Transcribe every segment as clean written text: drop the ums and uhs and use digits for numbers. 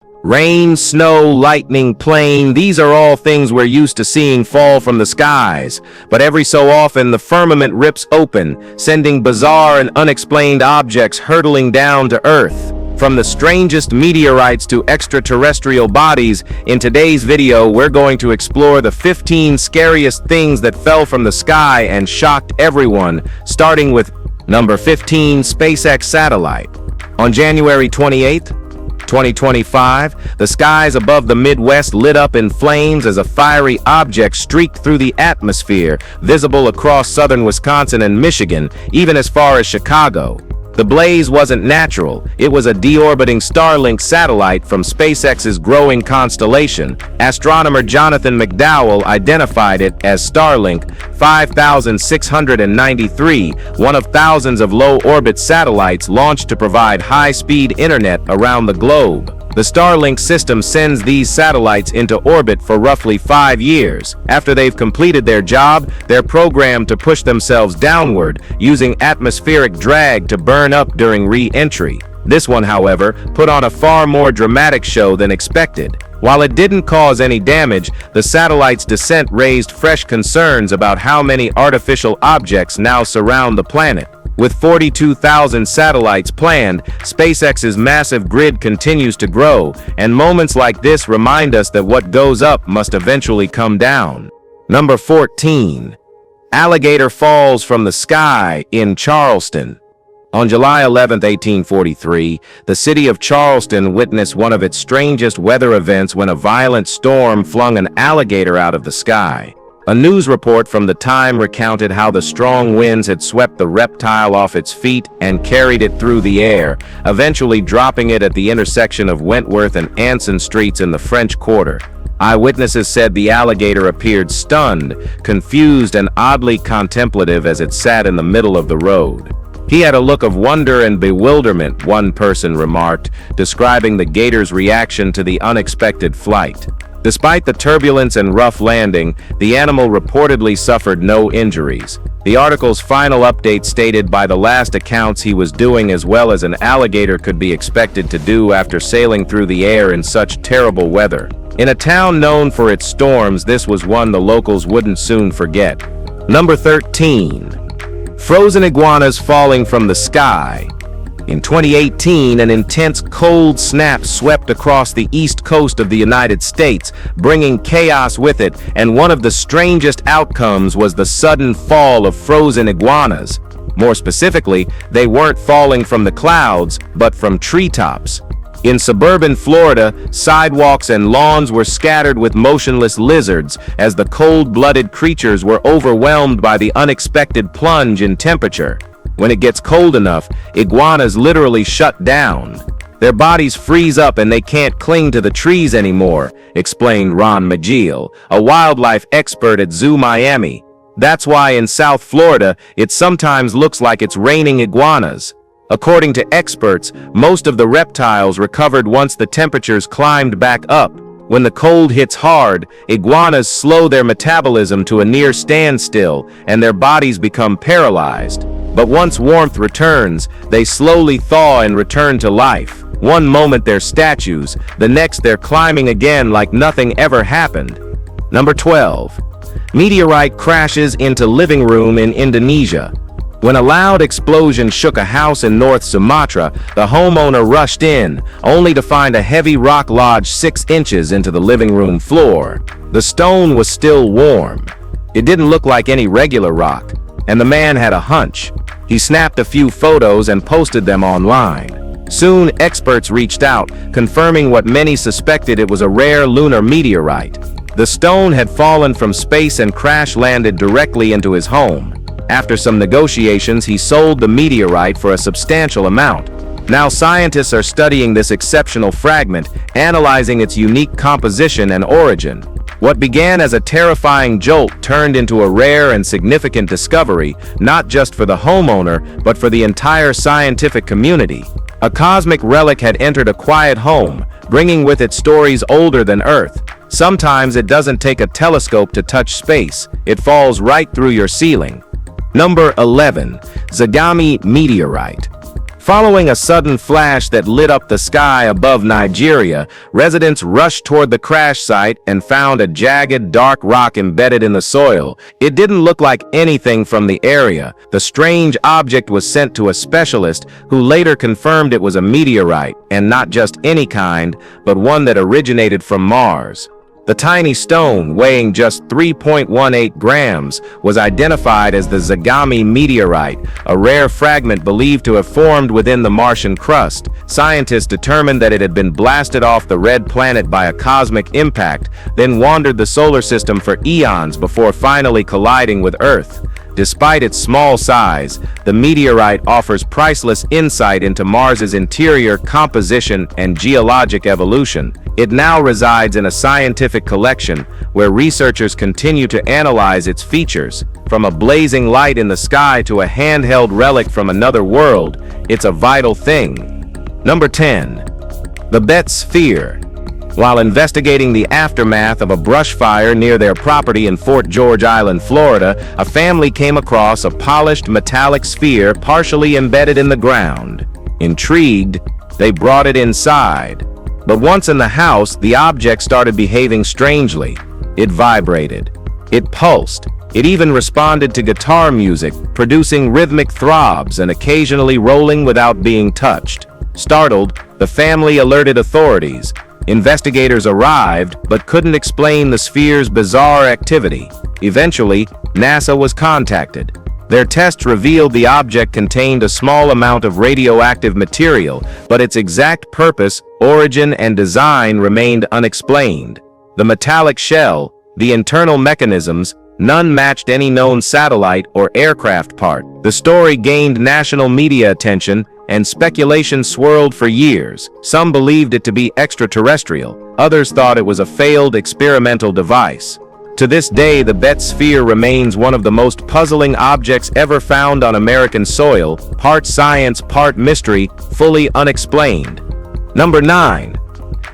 Rain, snow, lightning, plane, these are all things we're used to seeing fall from the skies. But every so often, the firmament rips open, sending bizarre and unexplained objects hurtling down to Earth. From the strangest meteorites to extraterrestrial bodies, in today's video, we're going to explore the 15 scariest things that fell from the sky and shocked everyone, starting with number 15, SpaceX Satellite. On January 28th, 2025, the skies above the Midwest lit up in flames as a fiery object streaked through the atmosphere, visible across southern Wisconsin and Michigan, even as far as Chicago. The blaze wasn't natural. It was a deorbiting Starlink satellite from SpaceX's growing constellation. Astronomer Jonathan McDowell identified it as Starlink 5693, one of thousands of low-orbit satellites launched to provide high-speed internet around the globe. The Starlink system sends these satellites into orbit for roughly 5 years. After they've completed their job, they're programmed to push themselves downward, using atmospheric drag to burn up during re-entry. This one, however, put on a far more dramatic show than expected. While it didn't cause any damage, the satellite's descent raised fresh concerns about how many artificial objects now surround the planet. With 42,000 satellites planned, SpaceX's massive grid continues to grow, and moments like this remind us that what goes up must eventually come down. Number 14. Alligator falls from the sky in Charleston. On July 11, 1843, the city of Charleston witnessed one of its strangest weather events when a violent storm flung an alligator out of the sky. A news report from the time recounted how the strong winds had swept the reptile off its feet and carried it through the air, eventually dropping it at the intersection of Wentworth and Anson Streets in the French Quarter. Eyewitnesses said the alligator appeared stunned, confused, and oddly contemplative as it sat in the middle of the road. He had a look of wonder and bewilderment, one person remarked, describing the gator's reaction to the unexpected flight. Despite the turbulence and rough landing, the animal reportedly suffered no injuries. The article's final update stated by the last accounts he was doing as well as an alligator could be expected to do after sailing through the air in such terrible weather. In a town known for its storms, this was one the locals wouldn't soon forget. Number 13. Frozen iguanas falling from the sky. In 2018, an intense cold snap swept across the east coast of the United States, bringing chaos with it, and one of the strangest outcomes was the sudden fall of frozen iguanas. More specifically, they weren't falling from the clouds, but from treetops. In suburban Florida, sidewalks and lawns were scattered with motionless lizards as the cold-blooded creatures were overwhelmed by the unexpected plunge in temperature. When it gets cold enough, iguanas literally shut down. Their bodies freeze up and they can't cling to the trees anymore, explained Ron Magill, a wildlife expert at Zoo Miami. That's why in South Florida, it sometimes looks like it's raining iguanas. According to experts, most of the reptiles recovered once the temperatures climbed back up. When the cold hits hard, iguanas slow their metabolism to a near standstill, and their bodies become paralyzed. But once warmth returns, they slowly thaw and return to life. One moment they're statues, the next they're climbing again like nothing ever happened. Number 12. Meteorite crashes into living room in Indonesia. When a loud explosion shook a house in North Sumatra, the homeowner rushed in, only to find a heavy rock lodged 6 inches into the living room floor. The stone was still warm. It didn't look like any regular rock, and the man had a hunch. He snapped a few photos and posted them online. Soon, experts reached out, confirming what many suspected it was a rare lunar meteorite. The stone had fallen from space and crash-landed directly into his home. After some negotiations, he sold the meteorite for a substantial amount. Now scientists are studying this exceptional fragment, analyzing its unique composition and origin. What began as a terrifying jolt turned into a rare and significant discovery, not just for the homeowner, but for the entire scientific community. A cosmic relic had entered a quiet home, bringing with it stories older than Earth. Sometimes it doesn't take a telescope to touch space, it falls right through your ceiling. Number 11. Zagami Meteorite. Following a sudden flash that lit up the sky above Nigeria, residents rushed toward the crash site and found a jagged, dark rock embedded in the soil. It didn't look like anything from the area. The strange object was sent to a specialist who later confirmed it was a meteorite, and not just any kind, but one that originated from Mars. The tiny stone, weighing just 3.18 grams, was identified as the Zagami Meteorite, a rare fragment believed to have formed within the Martian crust. Scientists determined that it had been blasted off the red planet by a cosmic impact, then wandered the solar system for eons before finally colliding with Earth. Despite its small size, the meteorite offers priceless insight into Mars's interior composition and geologic evolution. It now resides in a scientific collection where researchers continue to analyze its features. From a blazing light in the sky to a handheld relic from another world, it's a vital thing. Number 10. The Bet Sphere. While investigating the aftermath of a brush fire near their property in Fort George Island, Florida, a family came across a polished metallic sphere partially embedded in the ground. Intrigued, they brought it inside. But once in the house, the object started behaving strangely. It vibrated. It pulsed. It even responded to guitar music, producing rhythmic throbs and occasionally rolling without being touched. Startled, the family alerted authorities. Investigators arrived, but couldn't explain the sphere's bizarre activity. Eventually, NASA was contacted. Their tests revealed the object contained a small amount of radioactive material, but its exact purpose, origin, and design remained unexplained. The metallic shell, the internal mechanisms, none matched any known satellite or aircraft part. The story gained national media attention, and speculation swirled for years. Some believed it to be extraterrestrial. Others thought it was a failed experimental device. To this day, the Bet Sphere remains one of the most puzzling objects ever found on American soil, part science, part mystery, fully unexplained. Number 9.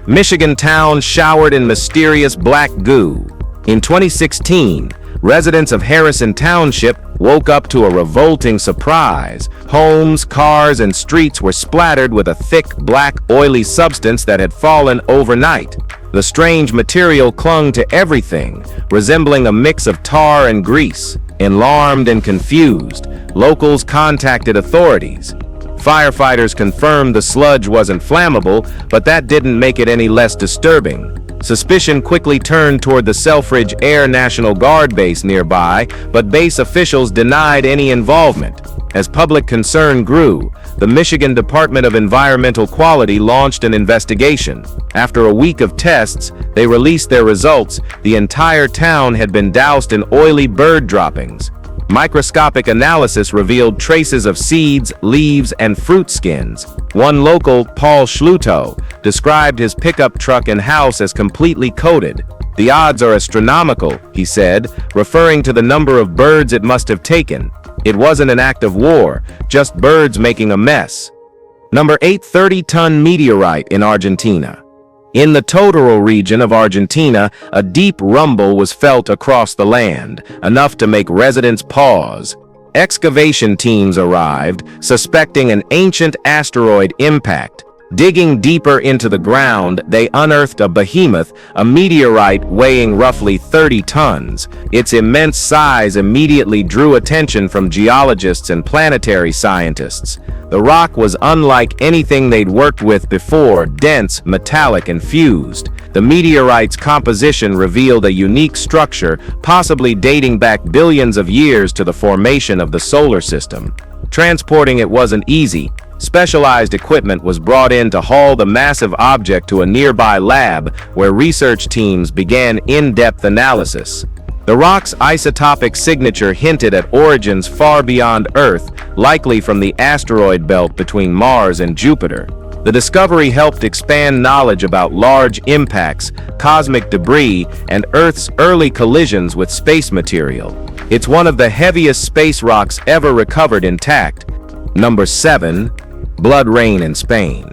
Michigan town showered in mysterious black goo. In 2016, residents of Harrison Township woke up to a revolting surprise. Homes, cars, and streets were splattered with a thick, black, oily substance that had fallen overnight. The strange material clung to everything, resembling a mix of tar and grease. Alarmed and confused, locals contacted authorities. Firefighters confirmed the sludge wasn't flammable, but that didn't make it any less disturbing. Suspicion quickly turned toward the Selfridge Air National Guard base nearby, but base officials denied any involvement. As public concern grew, the Michigan Department of Environmental Quality launched an investigation. After a week of tests, they released their results. The entire town had been doused in oily bird droppings. Microscopic analysis revealed traces of seeds, leaves, and fruit skins. One local, Paul Schluto, described his pickup truck and house as completely coated. "The odds are astronomical," he said, referring to the number of birds it must have taken. It wasn't an act of war, just birds making a mess. Number 8. 30-ton meteorite in Argentina. In the Totoro region of Argentina, a deep rumble was felt across the land, enough to make residents pause. Excavation teams arrived, suspecting an ancient asteroid impact. Digging deeper into the ground, they unearthed a behemoth, a meteorite weighing roughly 30 tons. Its immense size immediately drew attention from geologists and planetary scientists. The rock was unlike anything they'd worked with before, dense, metallic, and fused. The meteorite's composition revealed a unique structure, possibly dating back billions of years to the formation of the solar system. Transporting it wasn't easy. Specialized equipment was brought in to haul the massive object to a nearby lab, where research teams began in-depth analysis. The rock's isotopic signature hinted at origins far beyond Earth, likely from the asteroid belt between Mars and Jupiter. The discovery helped expand knowledge about large impacts, cosmic debris, and Earth's early collisions with space material. It's one of the heaviest space rocks ever recovered intact. Number 7. Blood rain in Spain.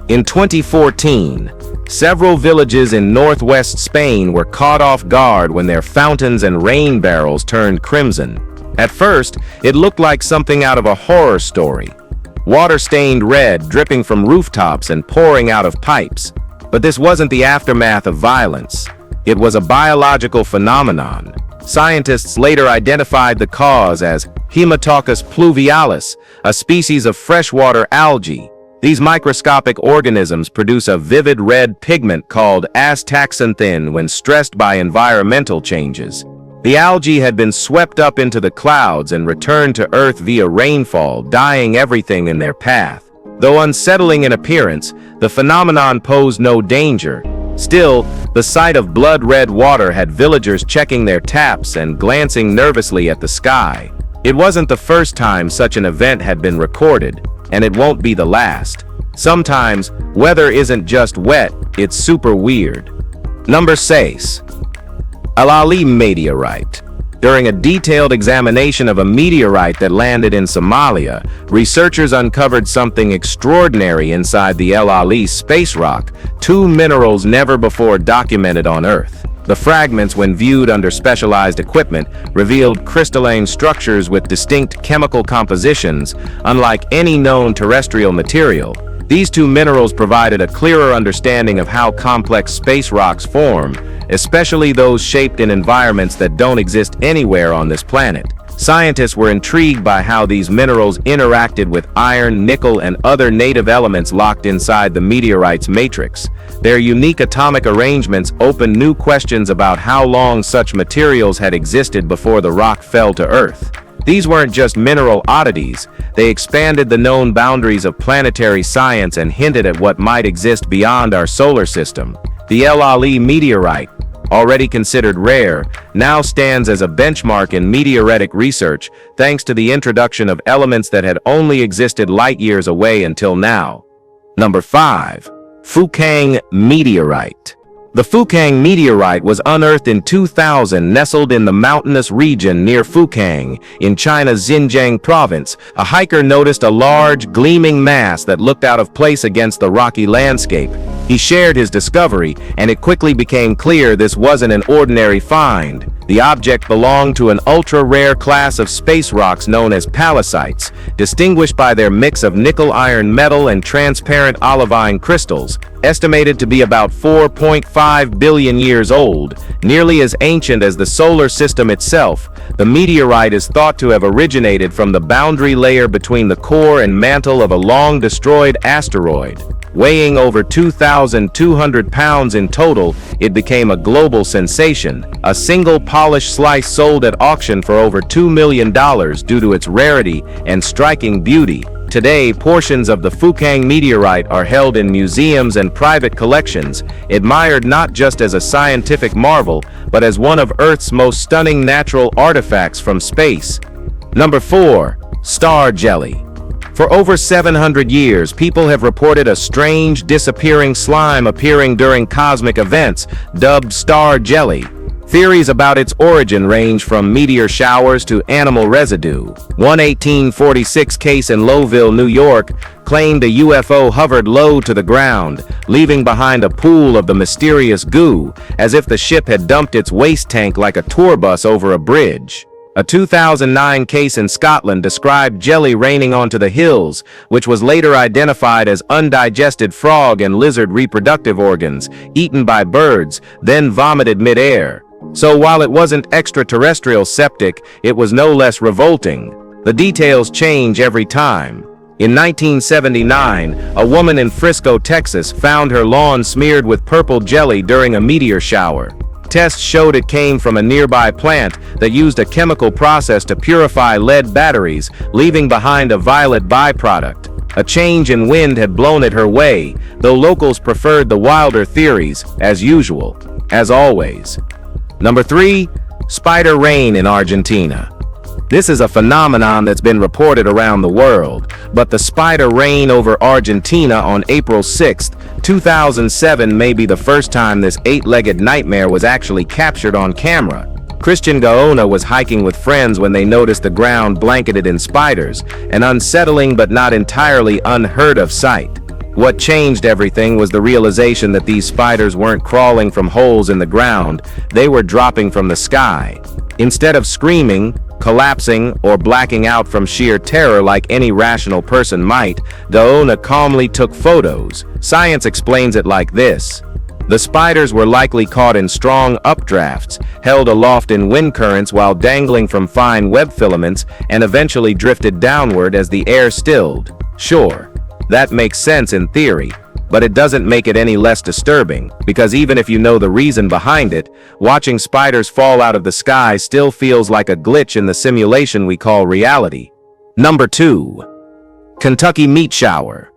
In 2014, several villages in northwest Spain were caught off guard when their fountains and rain barrels turned crimson. At first, it looked like something out of a horror story. water stained red, dripping from rooftops and pouring out of pipes. But this wasn't the aftermath of violence. It was a biological phenomenon. Scientists later identified the cause as Haematococcus pluvialis, a species of freshwater algae. These microscopic organisms produce a vivid red pigment called astaxanthin when stressed by environmental changes. The algae had been swept up into the clouds and returned to Earth via rainfall, dyeing everything in their path. Though unsettling in appearance, the phenomenon posed no danger. Still, the sight of blood-red water had villagers checking their taps and glancing nervously at the sky. It wasn't the first time such an event had been recorded, and it won't be the last. Sometimes, weather isn't just wet, it's super weird. Number 6. Alali Meteorite. During a detailed examination of a meteorite that landed in Somalia, researchers uncovered something extraordinary inside the Alali space rock, two minerals never before documented on Earth. The fragments, when viewed under specialized equipment, revealed crystalline structures with distinct chemical compositions, unlike any known terrestrial material. These two minerals provided a clearer understanding of how complex space rocks form, especially those shaped in environments that don't exist anywhere on this planet. Scientists were intrigued by how these minerals interacted with iron, nickel, and other native elements locked inside the meteorite's matrix. Their unique atomic arrangements opened new questions about how long such materials had existed before the rock fell to Earth. These weren't just mineral oddities, they expanded the known boundaries of planetary science and hinted at what might exist beyond our solar system. The Alali meteorite, already considered rare, now stands as a benchmark in meteoritic research thanks to the introduction of elements that had only existed light years away until now. Number 5. Fukang Meteorite. The Fukang meteorite was unearthed in 2000, nestled in the mountainous region near Fukang, in China's Xinjiang province. A hiker noticed a large, gleaming mass that looked out of place against the rocky landscape. He shared his discovery, and it quickly became clear this wasn't an ordinary find. The object belonged to an ultra-rare class of space rocks known as pallasites, distinguished by their mix of nickel-iron metal and transparent olivine crystals. Estimated to be about 4.5 billion years old, nearly as ancient as the solar system itself, the meteorite is thought to have originated from the boundary layer between the core and mantle of a long-destroyed asteroid. Weighing over 2,200 pounds in total, it became a global sensation. A single polished slice sold at auction for over $2 million due to its rarity and striking beauty. Today, portions of the Fukang meteorite are held in museums and private collections, admired not just as a scientific marvel, but as one of Earth's most stunning natural artifacts from space. Number 4. Star jelly. For over 700 years, people have reported a strange, disappearing slime appearing during cosmic events, dubbed star jelly. Theories about its origin range from meteor showers to animal residue. One 1846 case in Lowville, New York, claimed a UFO hovered low to the ground, leaving behind a pool of the mysterious goo, as if the ship had dumped its waste tank like a tour bus over a bridge. A 2009 case in Scotland described jelly raining onto the hills, which was later identified as undigested frog and lizard reproductive organs, eaten by birds, then vomited mid-air. So while it wasn't extraterrestrial septic, it was no less revolting. The details change every time. In 1979, a woman in Frisco, Texas, found her lawn smeared with purple jelly during a meteor shower. Tests showed it came from a nearby plant that used a chemical process to purify lead batteries, leaving behind a violet byproduct. A change in wind had blown it her way, though locals preferred the wilder theories, as usual. As always. Number 3. Spider rain in Argentina. This is a phenomenon that's been reported around the world, but the spider rain over Argentina on April 6, 2007 may be the first time this eight-legged nightmare was actually captured on camera. Christian Gaona was hiking with friends when they noticed the ground blanketed in spiders, an unsettling but not entirely unheard of sight. What changed everything was the realization that these spiders weren't crawling from holes in the ground, they were dropping from the sky. Instead of screaming, collapsing or blacking out from sheer terror like any rational person might, the owner calmly took photos. Science explains it like this. The spiders were likely caught in strong updrafts, held aloft in wind currents while dangling from fine web filaments, and eventually drifted downward as the air stilled. Sure, that makes sense in theory, but it doesn't make it any less disturbing, because even if you know the reason behind it, watching spiders fall out of the sky still feels like a glitch in the simulation we call reality. Number 2. Kentucky Meat Shower.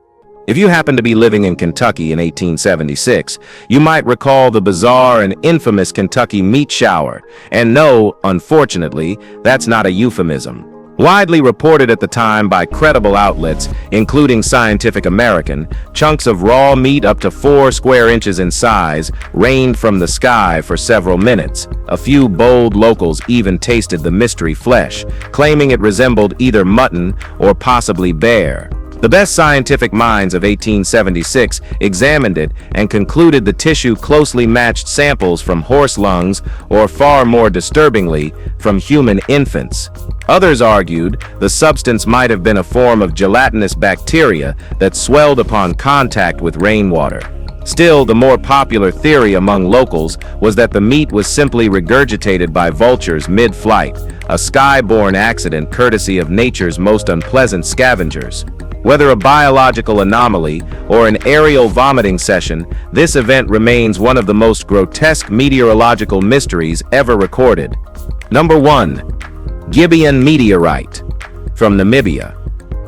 If you happen to be living in Kentucky in 1876, you might recall the bizarre and infamous Kentucky Meat Shower. And no, unfortunately, that's not a euphemism. Widely reported at the time by credible outlets, including Scientific American, chunks of raw meat up to 4 square inches in size rained from the sky for several minutes. A few bold locals even tasted the mystery flesh, claiming it resembled either mutton or possibly bear. The best scientific minds of 1876 examined it and concluded the tissue closely matched samples from horse lungs, or far more disturbingly, from human infants. Others argued the substance might have been a form of gelatinous bacteria that swelled upon contact with rainwater. Still, the more popular theory among locals was that the meat was simply regurgitated by vultures mid-flight, a sky-borne accident courtesy of nature's most unpleasant scavengers. Whether a biological anomaly or an aerial vomiting session, this event remains one of the most grotesque meteorological mysteries ever recorded. Number 1. Gibian Meteorite. From Namibia.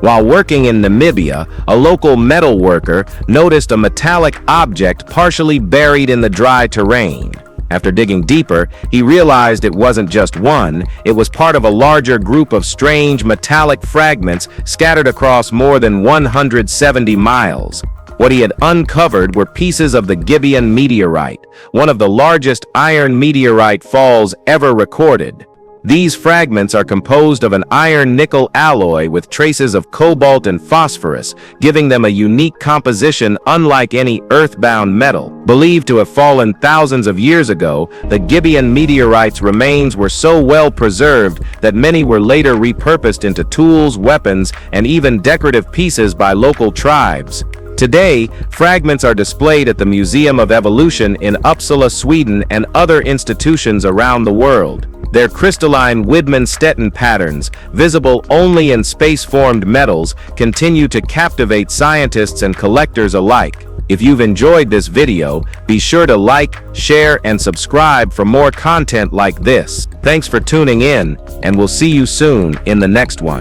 While working in Namibia, a local metal worker noticed a metallic object partially buried in the dry terrain. After digging deeper, he realized it wasn't just one, it was part of a larger group of strange metallic fragments scattered across more than 170 miles. What he had uncovered were pieces of the Gibian meteorite, one of the largest iron meteorite falls ever recorded. These fragments are composed of an iron-nickel alloy with traces of cobalt and phosphorus, giving them a unique composition unlike any earthbound metal. Believed to have fallen thousands of years ago, the Gibian meteorite's remains were so well preserved that many were later repurposed into tools, weapons, and even decorative pieces by local tribes. Today, fragments are displayed at the Museum of Evolution in Uppsala, Sweden, and other institutions around the world. Their crystalline Widman-Stettin patterns, visible only in space-formed metals, continue to captivate scientists and collectors alike. If you've enjoyed this video, be sure to like, share, and subscribe for more content like this. Thanks for tuning in, and we'll see you soon in the next one.